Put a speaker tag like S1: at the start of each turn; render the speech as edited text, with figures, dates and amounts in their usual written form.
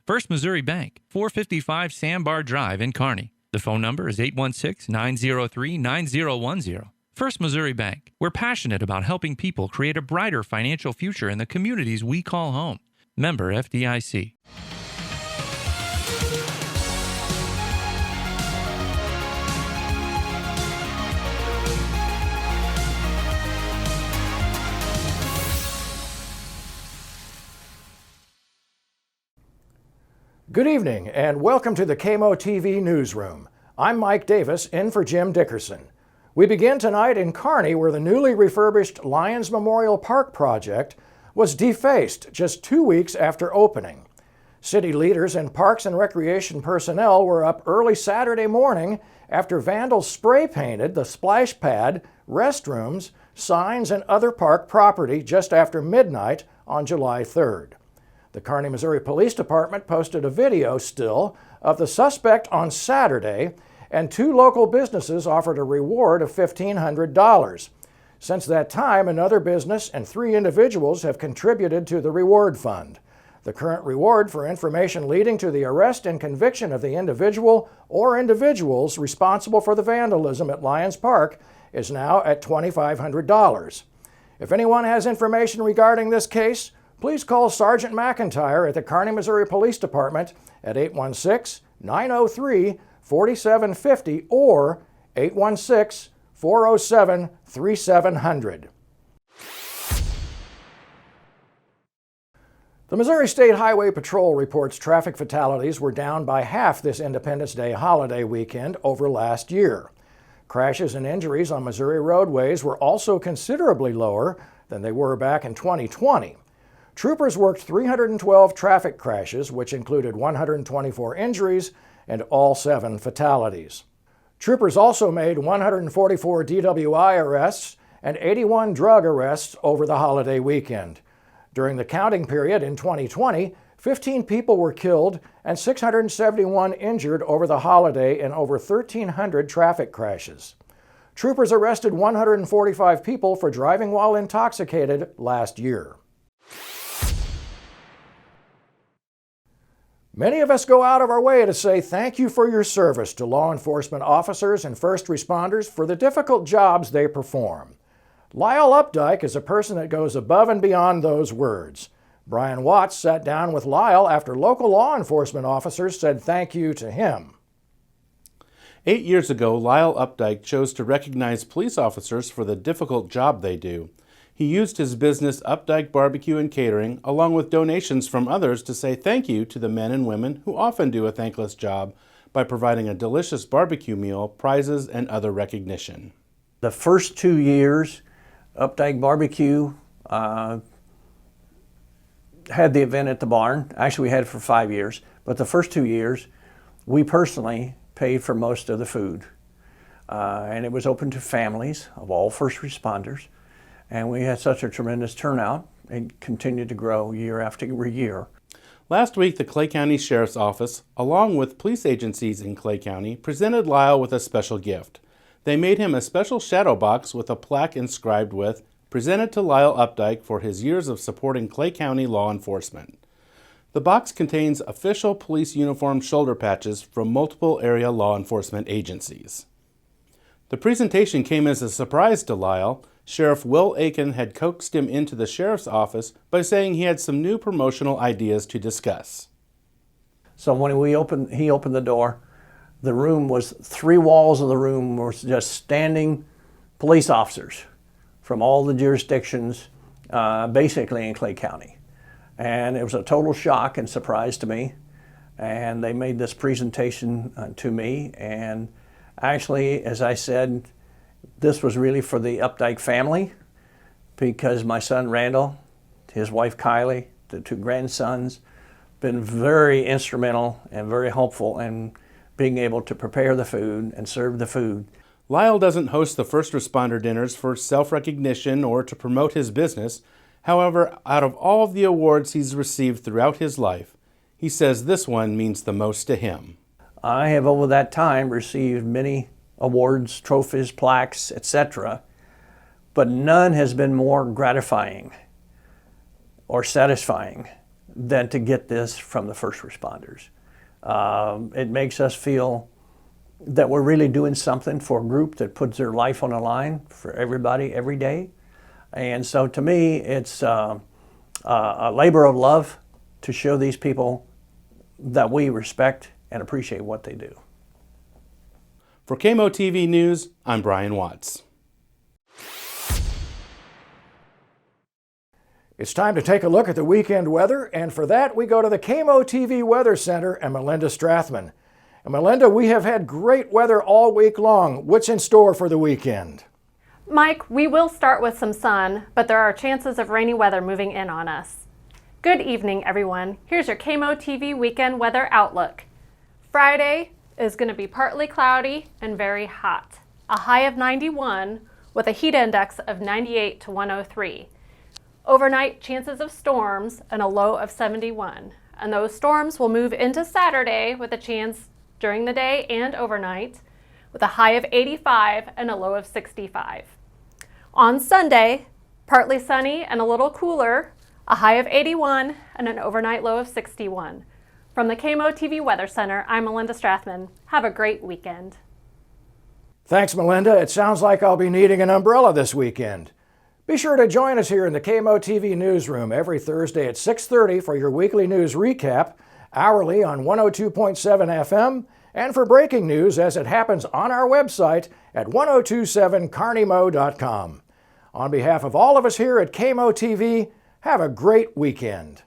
S1: First Missouri Bank, 455 Sandbar Drive in Kearney. The phone number is 816-903-9010. First Missouri Bank. We're passionate about helping people create a brighter financial future in the communities we call home. Member FDIC.
S2: Good evening and welcome to the KMO-TV newsroom. I'm Mike Davis in for Jim Dickerson. We begin tonight in Kearney, where the newly refurbished Lions Memorial Park project was defaced just 2 weeks after opening. City leaders and Parks and Recreation personnel were up early Saturday morning after vandals spray painted the splash pad, restrooms, signs, and other park property just after midnight on July 3rd. The Kearney, Missouri Police Department posted a video still of the suspect on Saturday, and 2 local businesses offered a reward of $1,500. Since that time, another business and 3 individuals have contributed to the reward fund. The current reward for information leading to the arrest and conviction of the individual or individuals responsible for the vandalism at Lions Park is now at $2,500. If anyone has information regarding this case, please call Sergeant McIntyre at the Kearney, Missouri Police Department at 816-903-4750 or 816-407-3700. The Missouri State Highway Patrol reports traffic fatalities were down by half this Independence Day holiday weekend over last year. Crashes and injuries on Missouri roadways were also considerably lower than they were back in 2020. Troopers worked 312 traffic crashes, which included 124 injuries and all 7 fatalities. Troopers also made 144 DWI arrests and 81 drug arrests over the holiday weekend. During the counting period in 2020, 15 people were killed and 671 injured over the holiday in over 1,300 traffic crashes. Troopers arrested 145 people for driving while intoxicated last year. Many of us go out of our way to say thank you for your service to law enforcement officers and first responders for the difficult jobs they perform. Lyle Updike is a person that goes above and beyond those words. Brian Watts sat down with Lyle after local law enforcement officers said thank you to him.
S3: 8 years ago, Lyle Updike chose to recognize police officers for the difficult job they do. He used his business Updike Barbecue and Catering, along with donations from others, to say thank you to the men and women who often do a thankless job by providing a delicious barbecue meal, prizes, and other recognition.
S4: The first 2 years, Updike Barbecue had the event at the barn. Actually, we had it for 5 years, but the first 2 years, we personally paid for most of the food. And it was open to families of all first responders. And we had such a tremendous turnout and continued to grow year after year.
S3: Last week, the Clay County Sheriff's Office, along with police agencies in Clay County, presented Lyle with a special gift. They made him a special shadow box with a plaque inscribed with, "Presented to Lyle Updike for his years of supporting Clay County law enforcement." The box contains official police uniform shoulder patches from multiple area law enforcement agencies. The presentation came as a surprise to Lyle. Sheriff Will Aiken had coaxed him into the sheriff's office by saying he had some new promotional ideas to discuss.
S4: So when he opened the door, the room was 3 walls of the room were just standing police officers from all the jurisdictions, basically in Clay County. And it was a total shock and surprise to me. And they made this presentation to me. And actually, as I said, this was really for the Updike family, because my son Randall, his wife Kylie, the 2 grandsons, been very instrumental and very helpful in being able to prepare the food and serve the food.
S3: Lyle doesn't host the first responder dinners for self-recognition or to promote his business. However, out of all of the awards he's received throughout his life, he says this one means the most to him.
S4: I have over that time received many awards, trophies, plaques, etc., but none has been more gratifying or satisfying than to get this from the first responders. It makes us feel that we're really doing something for a group that puts their life on the line for everybody every day. And so to me, it's a labor of love to show these people that we respect and appreciate what they do.
S3: For KMO-TV News, I'm Brian Watts.
S2: It's time to take a look at the weekend weather, and for that we go to the KMO-TV Weather Center and Melinda Strathman. And Melinda, we have had great weather all week long. What's in store for the weekend?
S5: Mike, we will start with some sun, but there are chances of rainy weather moving in on us. Good evening, everyone. Here's your KMO-TV weekend weather outlook. Friday is going to be partly cloudy and very hot. A high of 91 with a heat index of 98 to 103. Overnight chances of storms and a low of 71. And those storms will move into Saturday with a chance during the day and overnight with a high of 85 and a low of 65. On Sunday, partly sunny and a little cooler, a high of 81 and an overnight low of 61. From the KMO-TV Weather Center, I'm Melinda Strathman. Have a great weekend.
S2: Thanks, Melinda. It sounds like I'll be needing an umbrella this weekend. Be sure to join us here in the KMO-TV newsroom every Thursday at 6:30 for your weekly news recap, hourly on 102.7 FM, and for breaking news as it happens on our website at 1027carneymo.com. On behalf of all of us here at KMO-TV, have a great weekend.